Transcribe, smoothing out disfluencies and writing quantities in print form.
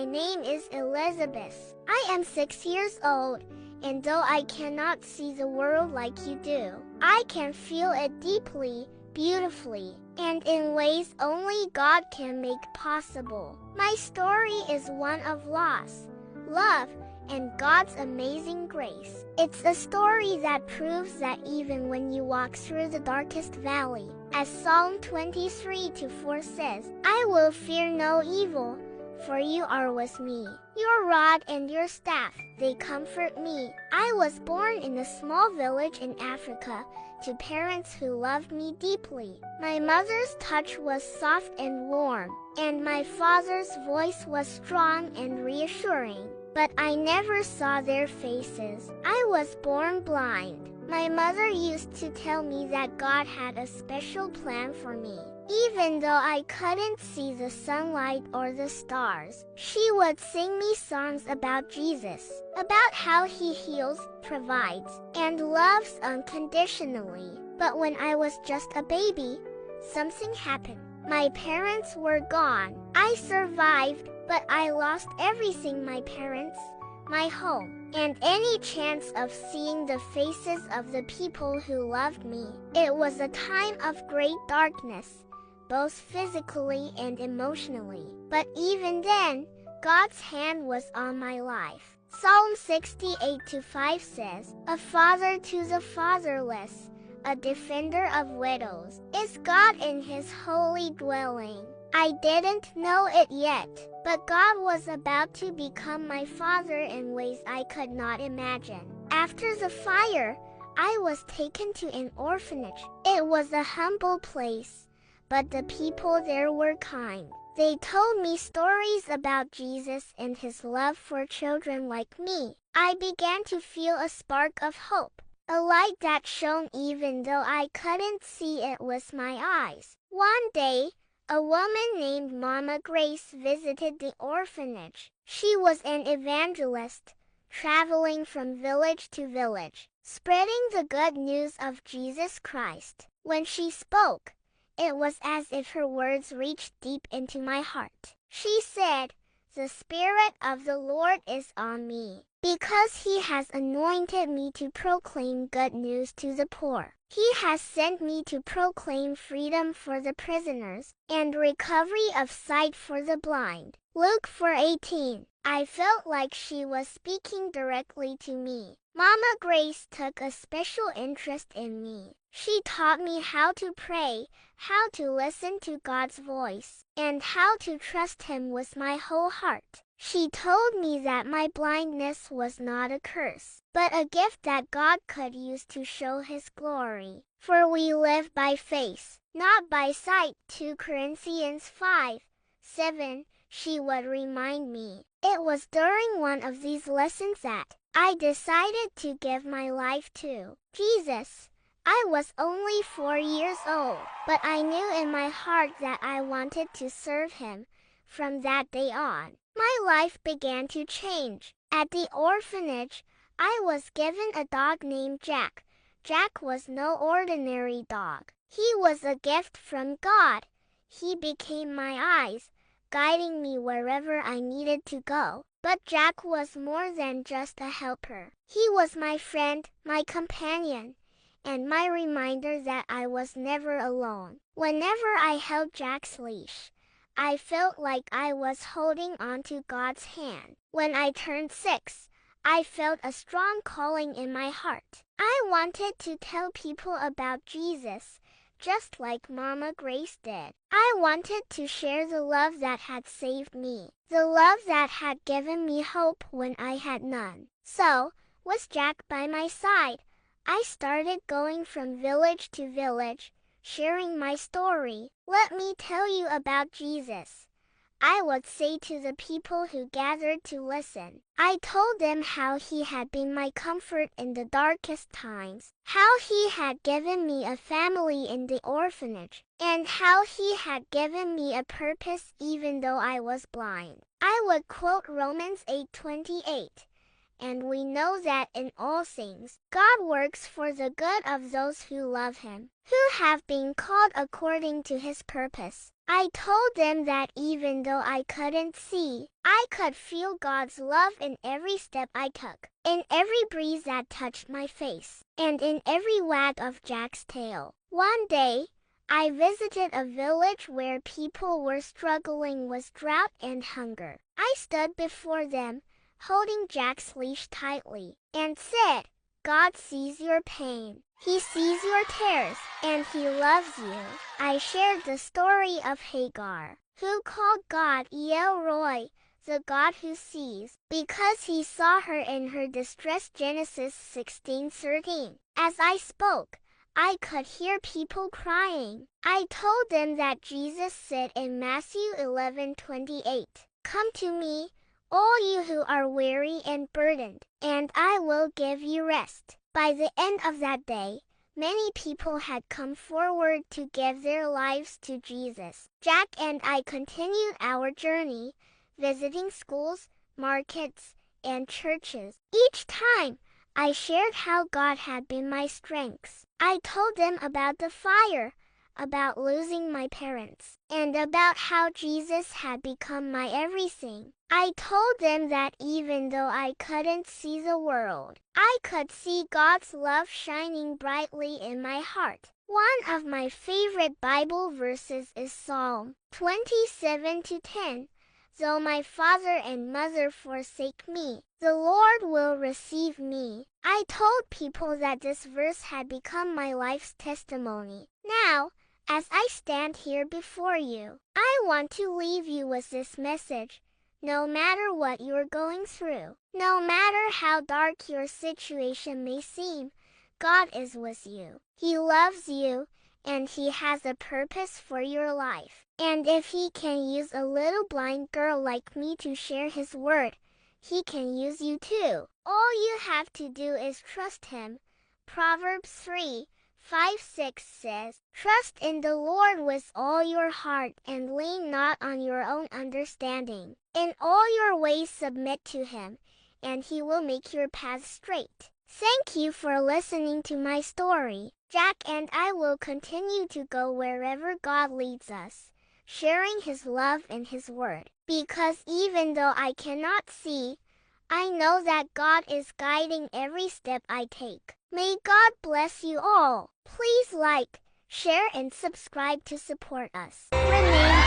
name is Elizabeth. I am 6 years old, and though I cannot see the world like you do, I can feel it deeply, beautifully, and in ways only God can make possible. My story is one of loss, love, and God's amazing grace. It's a story that proves that even when you walk through the darkest valley, as Psalm 23:4 says, I will fear no evil, for you are with me. Your rod and your staff, they comfort me. I was born in a small village in Africa to parents who loved me deeply. My mother's touch was soft and warm, and my father's voice was strong and reassuring. But I never saw their faces. I was born blind. My mother used to tell me that God had a special plan for me. Even though I couldn't see the sunlight or the stars, she would sing me songs about Jesus, about how he heals, provides, and loves unconditionally. But when I was just a baby, something happened. My parents were gone. I survived, but I lost everything: my parents, my home, and any chance of seeing the faces of the people who loved me. It was a time of great darkness, both physically and emotionally. But even then, God's hand was on my life. Psalm 68:5 says, A father to the fatherless, a defender of widows, is God in his holy dwelling. I didn't know it yet, but God was about to become my father in ways I could not imagine. After the fire, I was taken to an orphanage. It was a humble place, but the people there were kind. They told me stories about Jesus and his love for children like me. I began to feel a spark of hope, a light that shone even though I couldn't see it with my eyes. One day, a woman named Mama Grace visited the orphanage. She was an evangelist, traveling from village to village, spreading the good news of Jesus Christ. When she spoke, it was as if her words reached deep into my heart. She said, The Spirit of the Lord is on me, because he has anointed me to proclaim good news to the poor. He has sent me to proclaim freedom for the prisoners and recovery of sight for the blind. Luke 4:18. I felt like she was speaking directly to me. Mama Grace took a special interest in me. She taught me how to pray, how to listen to God's voice, and how to trust him with my whole heart. She told me that my blindness was not a curse, but a gift that God could use to show his glory. For we live by faith, not by sight. 2 Corinthians 5:7. She would remind me. It was during one of these lessons that I decided to give my life to Jesus. I was only 4 years old, but I knew in my heart that I wanted to serve him. From that day on, my life began to change. At the orphanage, I was given a dog named Jack. Jack was no ordinary dog. He was a gift from God. He became my eyes, guiding me wherever I needed to go. But Jack was more than just a helper. He was my friend, my companion, and my reminder that I was never alone. Whenever I held Jack's leash, I felt like I was holding on to God's hand. When I turned 6, I felt a strong calling in my heart. I wanted to tell people about Jesus, just like Mama Grace did. I wanted to share the love that had saved me, the love that had given me hope when I had none. So, with Jack by my side, I started going from village to village, sharing my story. Let me tell you about Jesus, I would say to the people who gathered to listen. I told them how he had been my comfort in the darkest times, how he had given me a family in the orphanage, and how he had given me a purpose even though I was blind. I would quote Romans 8:28. And we know that in all things, God works for the good of those who love him, who have been called according to his purpose. I told them that even though I couldn't see, I could feel God's love in every step I took, in every breeze that touched my face, and in every wag of Jack's tail. One day, I visited a village where people were struggling with drought and hunger. I stood before them, holding Jack's leash tightly, and said, God sees your pain. He sees your tears, and he loves you. I shared the story of Hagar, who called God El Roi, the God who sees, because he saw her in her distress. Genesis 16:13. As I spoke, I could hear people crying. I told them that Jesus said in Matthew 11:28, Come to me, all you who are weary and burdened, and I will give you rest. By the end of that day, many people had come forward to give their lives to Jesus. Jack and I continued our journey, visiting schools, markets, and churches. Each time, I shared how God had been my strength. I told them about the fire, about losing my parents, and about how Jesus had become my everything. I told them that even though I couldn't see the world, I could see God's love shining brightly in my heart. One of my favorite Bible verses is Psalm 27:10. Though my father and mother forsake me, the Lord will receive me. I told people that this verse had become my life's testimony. Now, as I stand here before you, I want to leave you with this message. No matter what you're going through, no matter how dark your situation may seem, God is with you. He loves you, and he has a purpose for your life. And if he can use a little blind girl like me to share his word, he can use you too. All you have to do is trust him. Proverbs 3:5-6 says, Trust in the Lord with all your heart and lean not on your own understanding. In all your ways submit to him, and he will make your path straight. Thank you for listening to my story. Jack and I will continue to go wherever God leads us, sharing his love and his word. Because even though I cannot see, I know that God is guiding every step I take. May God bless you all. Please like, share, and subscribe to support us. Renee